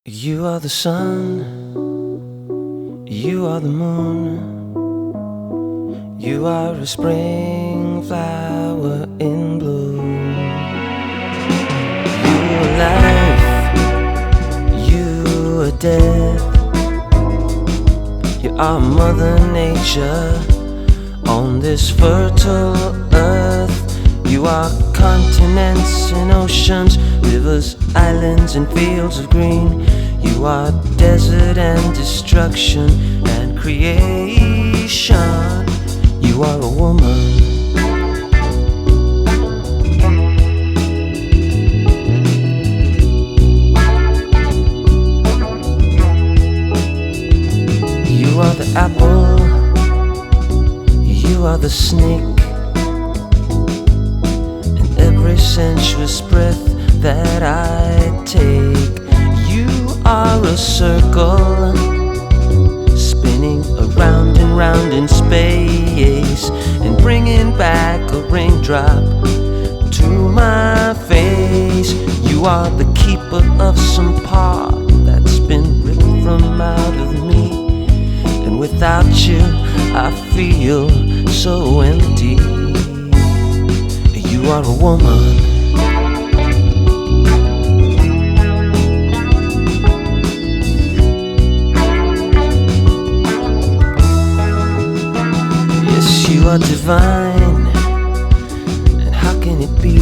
You are the sun, you are the moon, you are a spring flower in bloom. You are life, you are death, you are Mother Nature on this fertile earth. You are continents and oceans, rivers, islands and fields of green. You are desert and destruction and creation. You are a woman. You are the apple, you are the snake, every sensuous breath that I take. You are a circle, spinning around and round in space, and bringing back a raindrop to my face. You are the keeper of some part that's been ripped from out of me, and without you I feel so empty. You are a woman. Yes, you are divine, and how can it be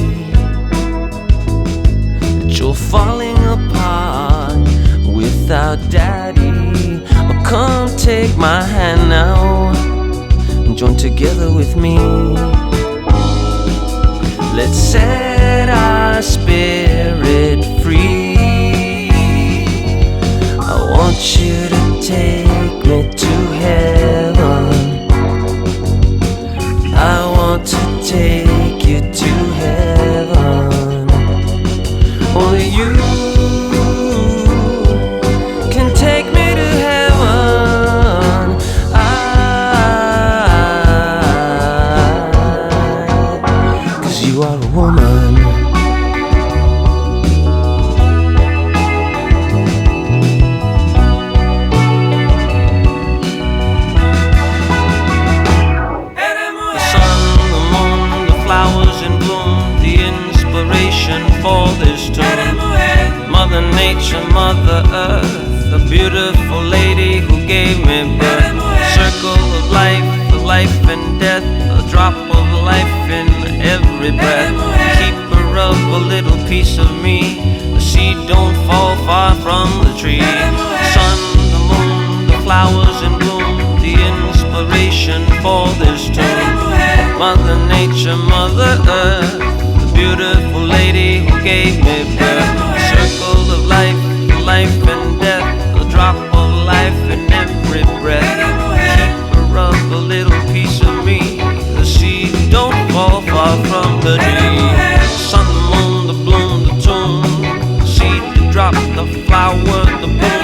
that you're falling apart without Daddy? Oh, come take my hand now and join together with me. Let's set our spirit free. I want you to take me to heaven. I want to take you to heaven. Only you can take me to heaven. You are a woman. The sun, the moon, the flowers in bloom, the inspiration for this tune. Mother Nature, Mother Earth, the beautiful lady who gave me birth. Circle of life and death, a drop of life in every breath. Keeper of a little piece of me, the seed don't fall far from the tree. Sun, the moon, the flowers in bloom, the inspiration for this tune. Mother Nature, Mother Earth, the beautiful lady who gave me birth. Circle of life and death, a drop of life in every breath. Keeper of a little piece of me, the seed don't fall far from the tree. Sun, the moon, the bloom, the tune, the seed, the drop, the flower, the bloom.